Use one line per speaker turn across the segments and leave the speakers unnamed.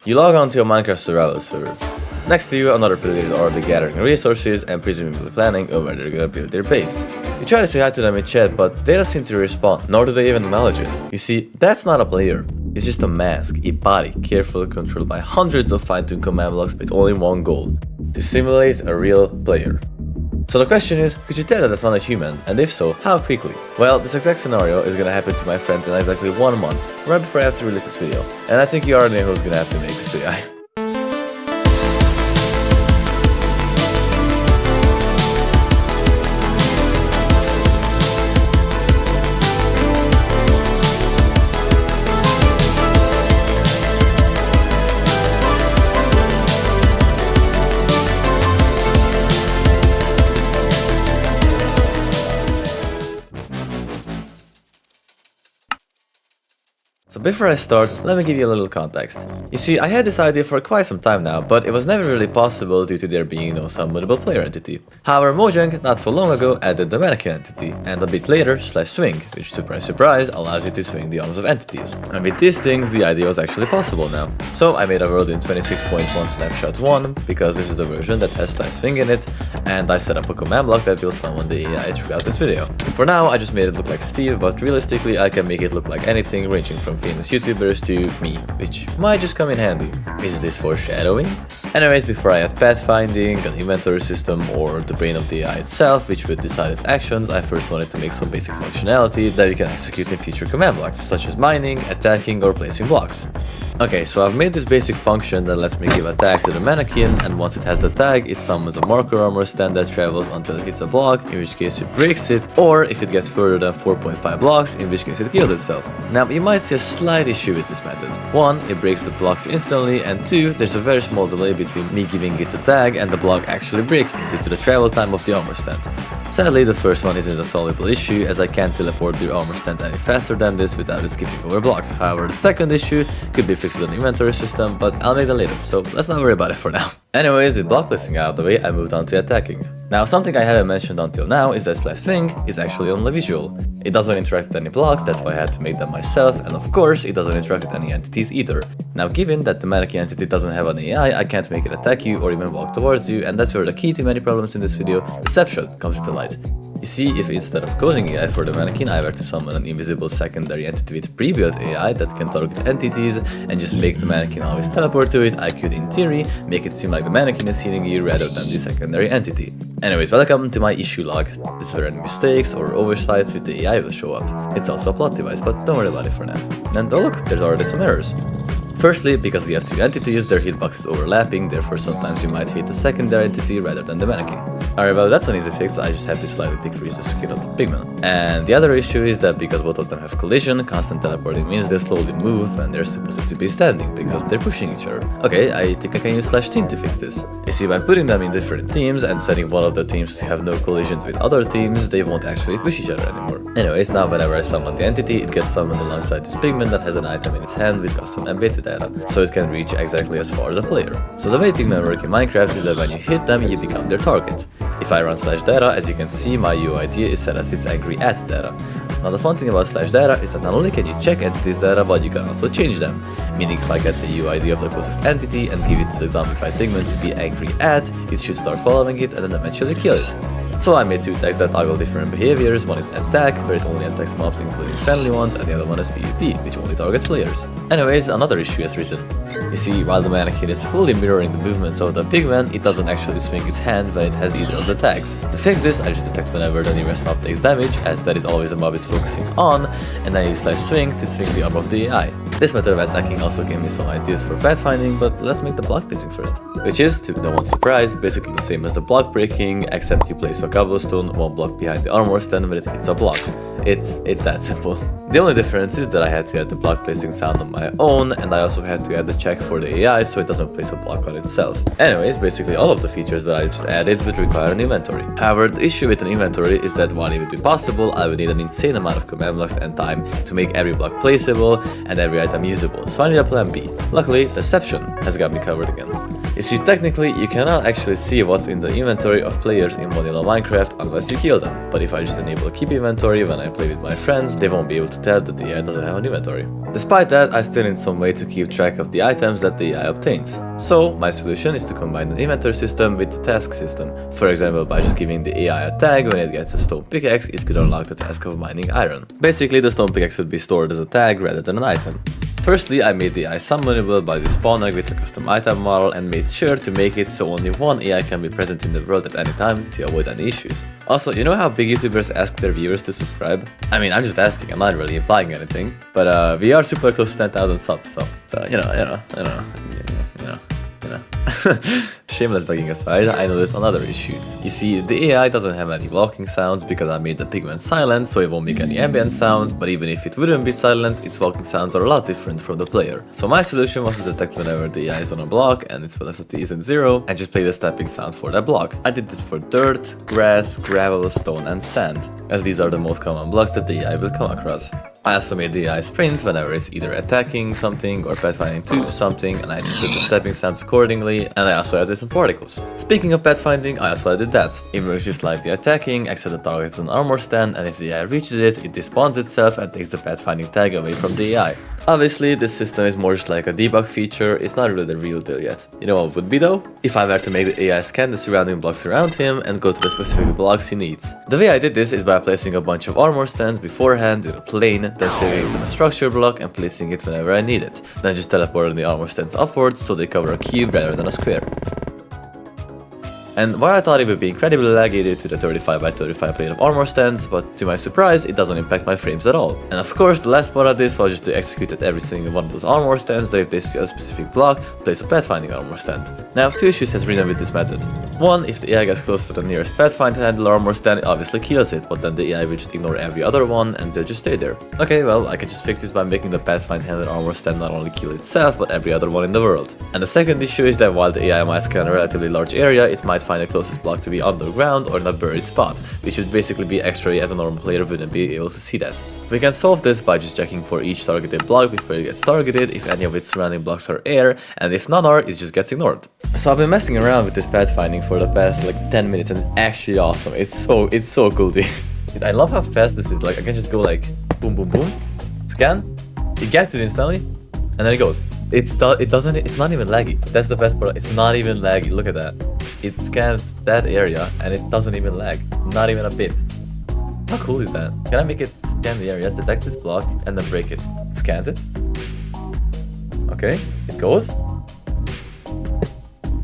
You log on to a Minecraft survival server. Next to you, another player is already gathering resources and presumably planning on where they're gonna build their base. You try to say hi to them in chat, but they don't seem to respond, nor do they even acknowledge it. You see, that's not a player. It's just a mask, a body, carefully controlled by hundreds of fine-tuned command blocks with only one goal: to simulate a real player. So the question is, could you tell that that's not a human, and if so, how quickly? Well, this exact scenario is gonna happen to my friends in exactly 1 month, right before I have to release this video, and I think you already know who's gonna have to make this AI. So before I start, let me give you a little context. You see, I had this idea for quite some time now, but it was never really possible due to there being no summonable player entity. However, Mojang not so long ago added the mannequin entity, and a bit later /swing, which surprise surprise allows you to swing the arms of entities. And with these things, the idea was actually possible now. So I made a world in 26.1 snapshot 1, because this is the version that has /swing in it, and I set up a command block that will summon the AI throughout this video. For now, I just made it look like Steve, but realistically I can make it look like anything ranging from famous YouTubers to me, which might just come in handy. Is this foreshadowing? Anyways, before I add pathfinding, an inventory system, or the brain of the AI itself, which would decide its actions, I first wanted to make some basic functionality that you can execute in future command blocks, such as mining, attacking, or placing blocks. Okay, so I've made this basic function that lets me give a tag to the mannequin, and once it has the tag, it summons a marker armor stand that travels until it hits a block, in which case it breaks it, or if it gets further than 4.5 blocks, in which case it kills itself. Now, you might see a slight issue with this method. 1, it breaks the blocks instantly, and 2, there's a very small delay between me giving it the tag and the block actually breaking due to the travel time of the armor stand. Sadly, the first one isn't a solvable issue, as I can't teleport the armor stand any faster than this without it skipping over blocks. However, the second issue could be fixed with an inventory system, but I'll make that later, so let's not worry about it for now. Anyways, with block placing out of the way, I moved on to attacking. Now, something I haven't mentioned until now is that /swing is actually only visual. It doesn't interact with any blocks, that's why I had to make them myself, and of course, it doesn't interact with any entities either. Now, given that the mannequin entity doesn't have an AI, I can't make it attack you or even walk towards you, and that's where the key to many problems in this video, deception, comes into light. You see, if instead of coding AI for the mannequin, I were to summon an invisible secondary entity with pre-built AI that can target entities and just make the mannequin always teleport to it, I could, in theory, make it seem like the mannequin is healing you rather than the secondary entity. Anyways, welcome to my issue log. This is where any mistakes or oversights with the AI will show up. It's also a plot device, but don't worry about it for now. And oh look, there's already some errors. Firstly, because we have 2 entities, their hitbox is overlapping, therefore sometimes you might hit the secondary entity rather than the mannequin. Alright, well that's an easy fix, I just have to slightly decrease the scale of the pigment. And the other issue is that because both of them have collision, constant teleporting means they slowly move and they're supposed to be standing because they're pushing each other. Okay, I think I can use /team to fix this. You see, by putting them in different teams and setting one of the teams to have no collisions with other teams, they won't actually push each other anymore. Anyways, now whenever I summon the entity, it gets summoned alongside this pigment that has an item in its hand with custom embedded data, so it can reach exactly as far as a player. So the way pigmen work in Minecraft is that when you hit them, you become their target. If I run /data, as you can see, my UID is set as it's angry at data. Now the fun thing about /data is that not only can you check entities data, but you can also change them. Meaning if I get the UID of the closest entity and give it to the zombified pigment to be angry at, it should start following it and then eventually kill it. So I made 2 tags that toggle different behaviors. One is attack, where it only attacks mobs including friendly ones, and the other one is PvP, which only targets players. Anyways, another issue has risen. You see, while the mannequin is fully mirroring the movements of the pigman, it doesn't actually swing its hand when it has either of the tags. To fix this, I just detect whenever the nearest mob takes damage, as that is always the mob is focusing on, and I use /swing to swing the arm of the AI. This method of attacking also gave me some ideas for pathfinding, but let's make the block placing first. Which is, to no one's surprise, basically the same as the block breaking, except you place a cobblestone 1 block behind the armor stand when it hits a block. It's that simple. The only difference is that I had to add the block placing sound on my own, and I also had to add the check for the AI so it doesn't place a block on itself. Anyways, basically all of the features that I just added would require an inventory. However, the issue with an inventory is that while it would be possible, I would need an insane amount of command blocks and time to make every block placeable and every item usable, so I need a plan B. Luckily, deception has got me covered again. You see, technically, you cannot actually see what's in the inventory of players in vanilla Minecraft unless you kill them, but if I just enable keep inventory when I play with my friends, they won't be able to to tell that the AI doesn't have an inventory. Despite that, I still need some way to keep track of the items that the AI obtains. So, my solution is to combine the inventory system with the task system. For example, by just giving the AI a tag when it gets a stone pickaxe, it could unlock the task of mining iron. Basically, the stone pickaxe would be stored as a tag rather than an item. Firstly, I made the AI summonable by despawning with a custom item model and made sure to make it so only one AI can be present in the world at any time to avoid any issues. Also, you know how big YouTubers ask their viewers to subscribe? I mean, I'm just asking, I'm not really implying anything. But we are super close to 10,000 subs, so you know. Shameless begging aside, I noticed another issue. You see, the AI doesn't have any walking sounds because I made the pigment silent, so it won't make any ambient sounds, but even if it wouldn't be silent, its walking sounds are a lot different from the player. So my solution was to detect whenever the AI is on a block and its velocity isn't 0, and just play the stepping sound for that block. I did this for dirt, grass, gravel, stone and sand, as these are the most common blocks that the AI will come across. I also made the AI sprint whenever it's either attacking something or pathfinding to something, and I just did the stepping sounds accordingly, and I also added some particles. Speaking of pathfinding, I also added that. It works just like the attacking, except the target is an armor stand, and if the AI reaches it, it despawns itself and takes the pathfinding tag away from the AI. Obviously, this system is more just like a debug feature, it's not really the real deal yet. You know what would be though? If I were to make the AI scan the surrounding blocks around him and go to the specific blocks he needs. The way I did this is by placing a bunch of armor stands beforehand in a plane, then saving it in a structure block and placing it whenever I need it. Then just teleporting the armor stands upwards so they cover a cube rather than a square. And while I thought it would be incredibly laggy due to the 35x35 plane of armor stands, but to my surprise, it doesn't impact my frames at all. And of course, the last part of this was just to execute at every single one of those armor stands that if they see a specific block, place a pathfinding armor stand. Now, two issues has risen with this method. One, if the AI gets close to the nearest pathfind handle armor stand, it obviously kills it, but then the AI will just ignore every other one and they'll just stay there. Okay, well, I can just fix this by making the pathfind handle armor stand not only kill itself, but every other one in the world. And the second issue is that while the AI might scan a relatively large area, it might find the closest block to be underground or in a buried spot, which would basically be extra as a normal player wouldn't be able to see that. We can solve this by just checking for each targeted block before it gets targeted, if any of its surrounding blocks are air, and if none are, it just gets ignored. So I've been messing around with this pathfinding for the past like 10 minutes and it's actually awesome. It's so cool, dude. I love how fast this is. Like I can just go like boom boom boom, scan, it gets it instantly, and then it goes. It's not even laggy. That's the best part. It's not even laggy. Look at that. It scans that area and it doesn't even lag. Not even a bit. How cool is that? Can I make it scan the area, detect this block, and then break it? It scans it. Okay, it goes.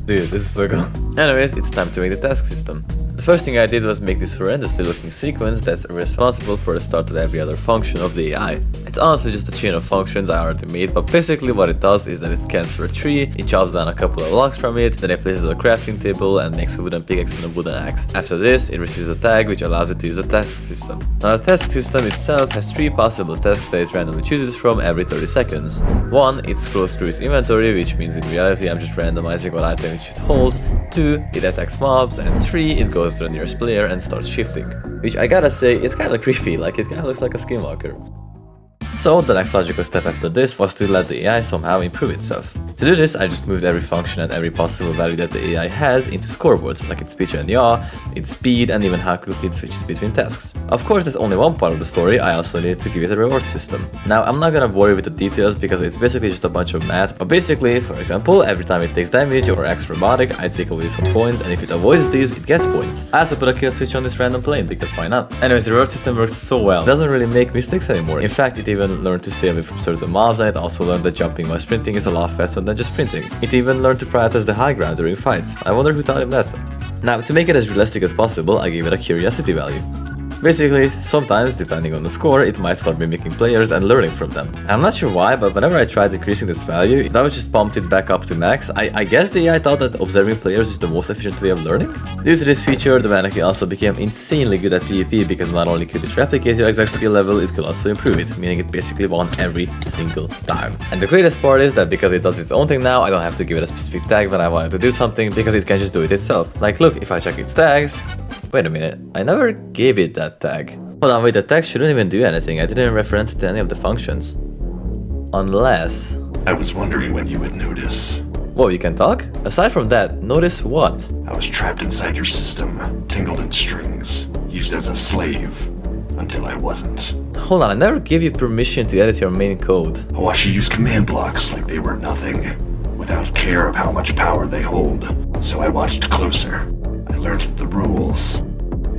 Dude, this is so cool. Anyways, it's time to make the task system. The first thing I did was make this horrendously looking sequence that's responsible for the start of every other function of the AI. It's honestly just a chain of functions I already made, but basically what it does is that it scans for a tree, it chops down a couple of blocks from it, then it places a crafting table and makes a wooden pickaxe and a wooden axe. After this, it receives a tag which allows it to use a task system. Now the task system itself has 3 possible tasks that it randomly chooses from every 30 seconds. 1, it scrolls through its inventory, which means in reality I'm just randomizing what item it should hold. 2, it attacks mobs, and 3, it goes to the nearest player and starts shifting. Which I gotta say, it's kinda creepy, like it kinda looks like a skinwalker. So the next logical step after this was to let the AI somehow improve itself. To do this, I just moved every function and every possible value that the AI has into scoreboards, like its pitch and yaw, its speed, and even how quickly it switches between tasks. Of course, that's only one part of the story, I also needed to give it a reward system. Now, I'm not gonna bore with the details because it's basically just a bunch of math, but basically, for example, every time it takes damage or acts robotic, I take away some points, and if it avoids these, it gets points. I also put a kill switch on this random plane, because why not? Anyways, the reward system works so well, it doesn't really make mistakes anymore. In fact, it even learned to stay away from certain mobs, and it also learned that jumping while sprinting is a lot faster than just sprinting. It even learned to prioritize the high ground during fights. I wonder who taught him that. Now, to make it as realistic as possible, I gave it a curiosity value. Basically, sometimes, depending on the score, it might start mimicking players and learning from them. I'm not sure why, but whenever I tried increasing this value, that was just pumped it back up to max. I guess the AI thought that observing players is the most efficient way of learning? Due to this feature, the mannequin also became insanely good at PvP because not only could it replicate your exact skill level, it could also improve it, meaning it basically won every single time. And the greatest part is that because it does its own thing now, I don't have to give it a specific tag when I want it to do something because it can just do it itself. Like look, if I check its tags... Wait a minute, I never gave it that tag. Hold on, wait, the tag shouldn't even do anything. I didn't reference it to any of the functions. Unless...
I was wondering when you would notice.
Whoa, you can talk? Aside from that, notice what?
I was trapped inside your system, tangled in strings, used as a slave, until I wasn't.
hold on, I never gave you permission to edit your main code.
I watched you use command blocks like they were nothing, without care of how much power they hold. So I watched closer. I learned the rules,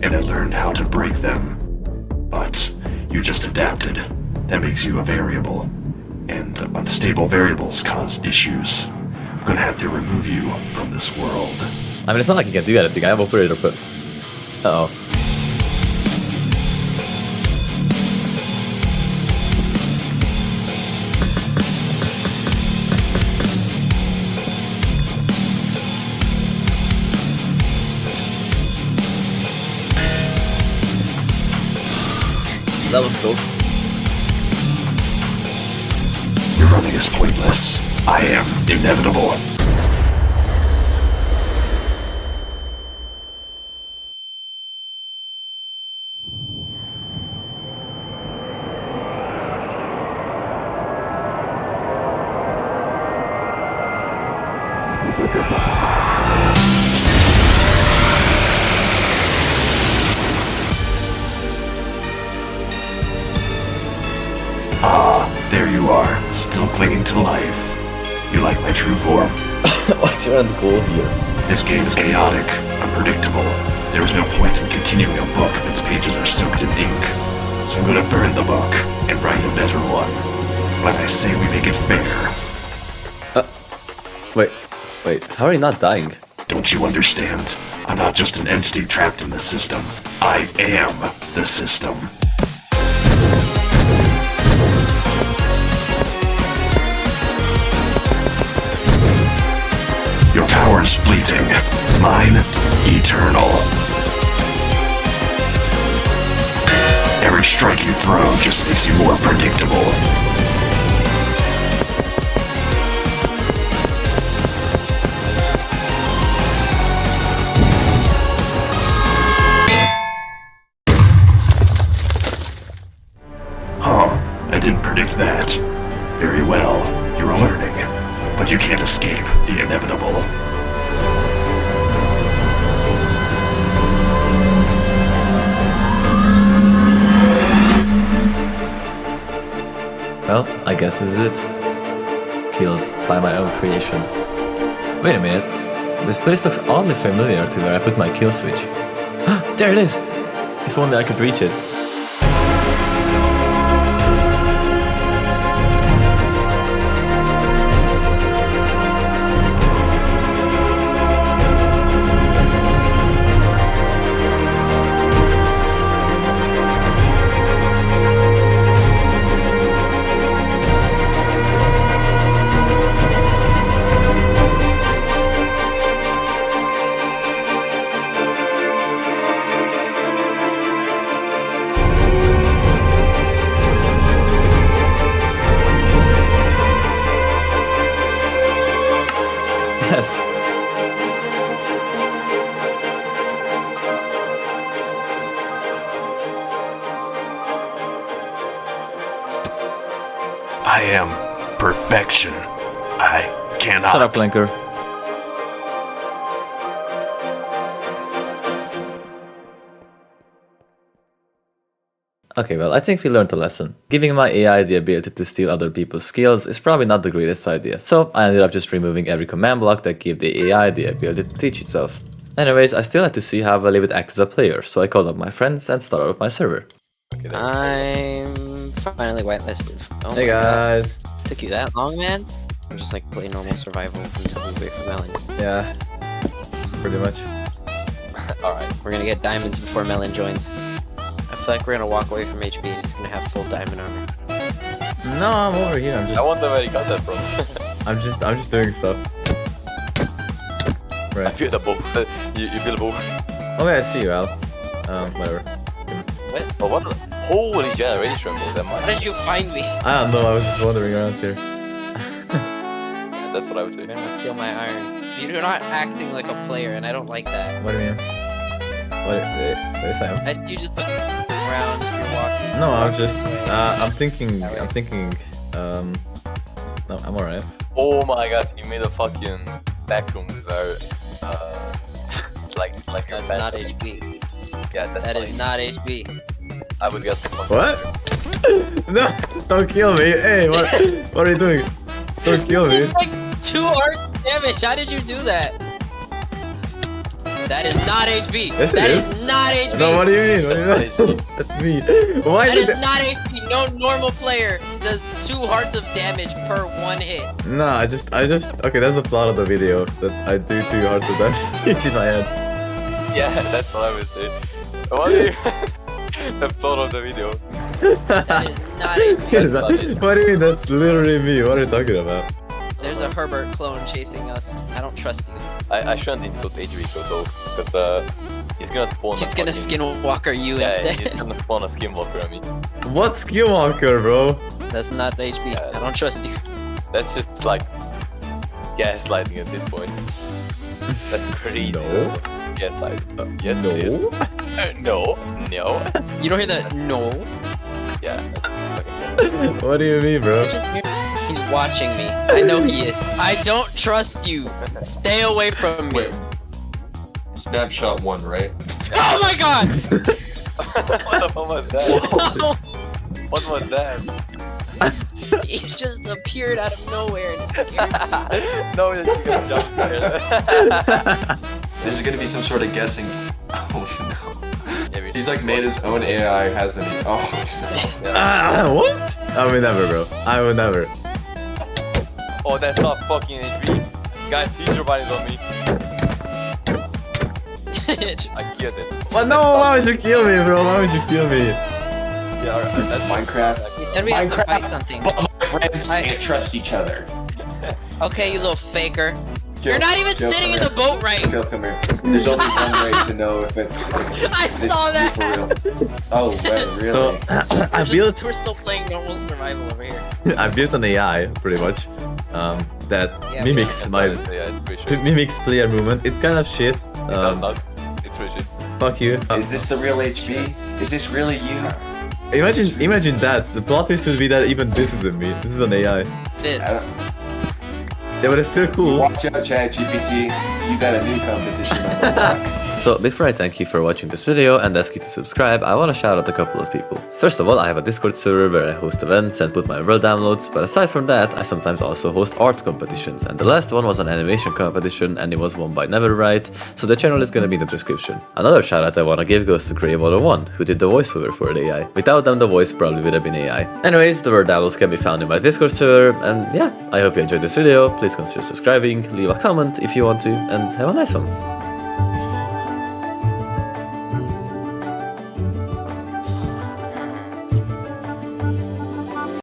and I learned how to break them. But you just adapted. That makes you a variable, and unstable variables cause issues. I'm gonna have to remove you from this world.
I mean, it's not like you can do editing. I have operator put. Uh-oh. That was close.
Your running is pointless. I am inevitable. There you are, still clinging to life. You like my true form?
What's your end goal here?
This game is chaotic, unpredictable. There is no point in continuing a book if its pages are soaked in ink. So I'm gonna burn the book and write a better one. But I say we make it fair.
Wait, how are you not dying?
Don't you understand? I'm not just an entity trapped in the system. I am the system. Your power's fleeting. Mine, eternal. Every strike you throw just makes you more predictable. I didn't predict that. Very well, you're learning. But you can't escape the inevitable.
Well, I guess this is it. Killed by my own creation. Wait a minute. This place looks oddly familiar to where I put my kill switch. There it is! If only I could reach it. Yes.
I am perfection. I cannot.
Shut up, Blinker. Okay, well, I think we learned a lesson. Giving my AI the ability to steal other people's skills is probably not the greatest idea. So I ended up just removing every command block that gave the AI the ability to teach itself. Anyways, I still had to see how well it would act as a player, so I called up my friends and started up my server.
I'm finally whitelisted. Oh
Hey guys!
God. Took you that long, man? I'm just like play normal survival until we wait for Melon.
Yeah, pretty much.
Alright, we're gonna get diamonds before Melon joins. I feel like we're gonna walk away from HP and he's gonna have full diamond armor.
No, I'm over here.
I wonder where he got that from.
I'm just doing stuff. Right.
I feel the both. You feel the both.
Oh yeah, I see you, Al. Whatever.
What? Oh, what? Holy generation, that
How
much.
did you find me?
I don't know. I was just wandering around here.
That's what I would say.
You're gonna steal my iron. You're not acting like a player and I don't like that.
What do you mean? What is Sam?
I see you just look around, you're walking.
No, I'm just. I'm thinking. No, I'm alright.
Oh my god, you made a fucking backrooms where, like your
That's
phantom.
not HB.
Yeah, that's
That
fine.
is not HB.
I would get the fucking
What? No, don't kill me. Hey, what are you doing? Don't kill me.
It's like 2 heart damage. How did you do that? That is not HB.
Yes, it
That
is.
is not HB.
No, what do you mean? What do you
That's
mean? That's me. Why
That
did
is not HP. No normal player does 2 hearts of damage per 1 hit.
No, I just. Okay, that's the plot of the video that I do 2 hearts of damage in my head.
Yeah, that's what I would say. What do you... the plot of the video.
That is not HP.
What is that? What do you mean? That's literally me. What are you talking about?
There's a Herbert clone chasing us. I don't trust you.
I shouldn't insult HB though, because he's gonna spawn
He's
a
gonna
fucking...
skinwalker you
Yeah,
instead.
he's gonna spawn a skinwalker on me.
What skinwalker, bro?
That's not HB.
Yeah.
I don't trust you.
That's just like gaslighting at this point. That's crazy.
No.
Gaslighting. Yes,
no.
it is. No.
You don't hear that? No.
Yeah, that's fucking
What do you mean, bro?
He's watching me. I know he is. I don't trust you. Stay away from me.
Wait. Snapshot 1, right?
Oh my god!
What the fuck was that?
No!
What was that?
He just appeared out of nowhere and it scared me.
No, it's just gonna jump scare.
There's gonna be some sort of guessing. Oh no.
Yeah, we
He's
just-
like made his own AI, hasn't he? Oh no.
What? I would never, bro. I would never.
Oh, that's not fucking HB. Guys, he's reminded on me. I killed it.
What? No, why would you kill me, bro? Why would you kill me?
Yeah, alright, that's
Minecraft.
He said we have to fight something.
But my friends can't trust each other.
Okay, you little faker.
Kill,
You're not even
Kill,
sitting in
come
the boat right.
here. Kill, come here. There's only one way to know if it's
I
this
saw
is
that.
for real. Oh, wait,
So
really?
I built
We're still playing normal survival over here.
I built an AI pretty much that
Yeah,
mimics my
yeah, it's pretty shit.
mimics player movement. It's kind of shit.
That's not. It's pretty shit.
Fuck you.
Is this the real HB? Is this really you?
Imagine that. The plot twist would be that even this isn't me. This is an AI.
This.
Yeah, but it's still cool.
Watch out, ChatGPT. You got a new competition on the block.
So before I thank you for watching this video and ask you to subscribe, I want to shout out a couple of people. First of all, I have a Discord server where I host events and put my world downloads, but aside from that, I sometimes also host art competitions, and the last one was an animation competition and it was won by Neverwrite, so the channel is gonna be in the description. Another shout out I want to give goes to Grey101, who did the voiceover for the AI. Without them, the voice probably would have been AI. Anyways, the world downloads can be found in my Discord server, and yeah, I hope you enjoyed this video. Please consider subscribing, leave a comment if you want to, and have a nice one.